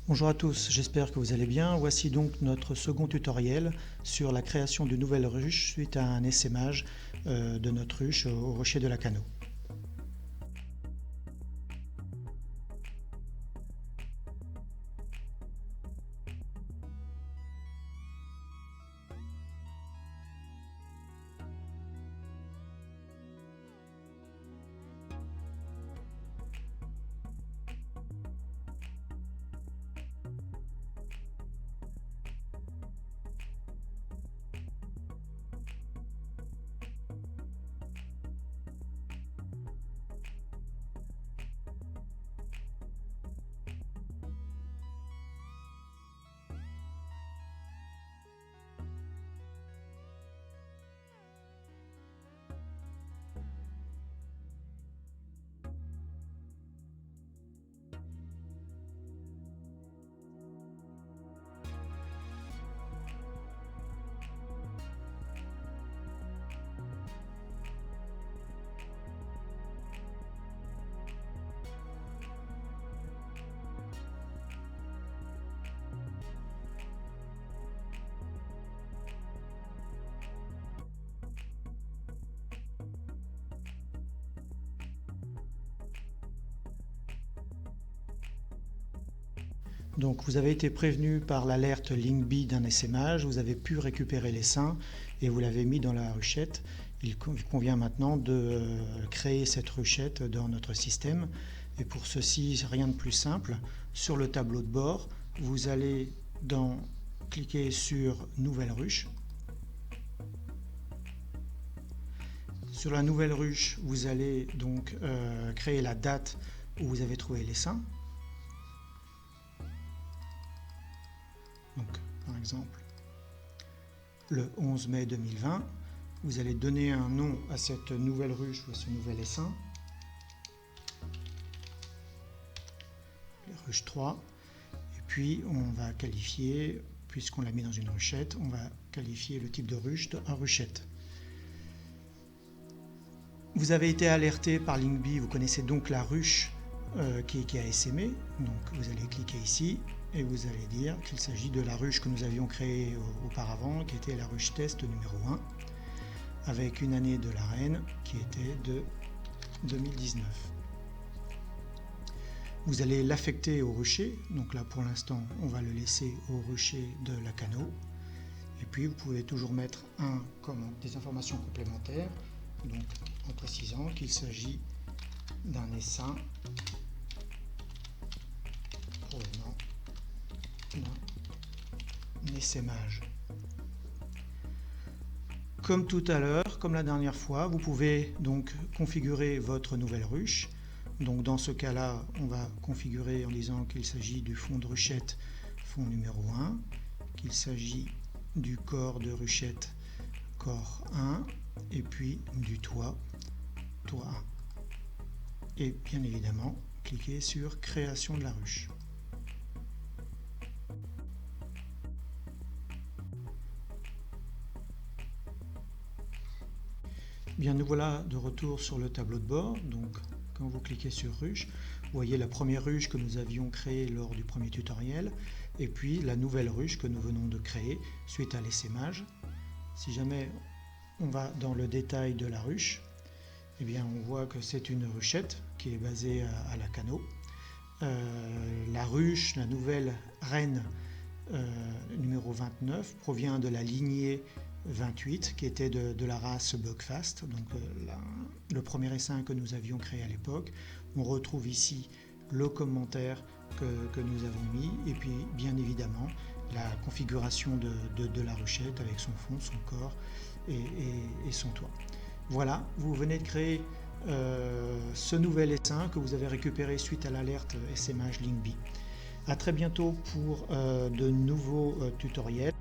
Bonjour à tous, j'espère que vous allez bien. Voici donc notre second tutoriel sur la création d'une nouvelle ruche suite à un essaimage de notre ruche au rocher de la Cano. Donc vous avez été prévenu par l'alerte LinkBee d'un essaimage, vous avez pu récupérer l'essaim et vous l'avez mis dans la ruchette. Il convient maintenant de créer cette ruchette dans notre système. Et pour ceci, rien de plus simple. Sur le tableau de bord, vous allez cliquer sur Nouvelle ruche. Sur la nouvelle ruche, vous allez donc créer la date où vous avez trouvé l'essaim. Donc, par exemple, le 11 mai 2020, vous allez donner un nom à cette nouvelle ruche ou à ce nouvel essaim. La ruche 3. Et puis, on va qualifier, puisqu'on l'a mis dans une ruchette, on va qualifier le type de ruche de ruchette. Vous avez été alerté par LinkBee, vous connaissez donc la ruche qui a essaimé. Donc, vous allez cliquer ici. Et vous allez dire qu'il s'agit de la ruche que nous avions créée auparavant, qui était la ruche test numéro 1, avec une année de l'arène qui était de 2019. Vous allez l'affecter au rucher, donc là pour l'instant on va le laisser au rucher de la Cano. Et puis vous pouvez toujours mettre des informations complémentaires, donc en précisant qu'il s'agit d'un essaim provenant d'un essaimage. Comme tout à l'heure, comme la dernière fois, vous pouvez donc configurer votre nouvelle ruche. Donc dans ce cas-là, on va configurer en disant qu'il s'agit du fond de ruchette, fond numéro 1, qu'il s'agit du corps de ruchette, corps 1, et puis du toit, toit 1. Et bien évidemment, cliquez sur création de la ruche. Bien, nous voilà de retour sur le tableau de bord. Donc, quand vous cliquez sur ruche, vous voyez la première ruche que nous avions créée lors du premier tutoriel, et puis la nouvelle ruche que nous venons de créer suite à l'essaimage. Si jamais on va dans le détail de la ruche, eh bien, on voit que c'est une ruchette qui est basée à la Cano. La ruche, la nouvelle reine numéro 29, provient de la lignée 28 qui était de la race Buckfast, donc le premier essaim que nous avions créé à l'époque. On retrouve ici le commentaire que nous avons mis et puis bien évidemment la configuration de la ruchette avec son fond, son corps et son toit. Voilà, vous venez de créer ce nouvel essaim que vous avez récupéré suite à l'alerte essaimage LinkBee. A très bientôt pour de nouveaux tutoriels.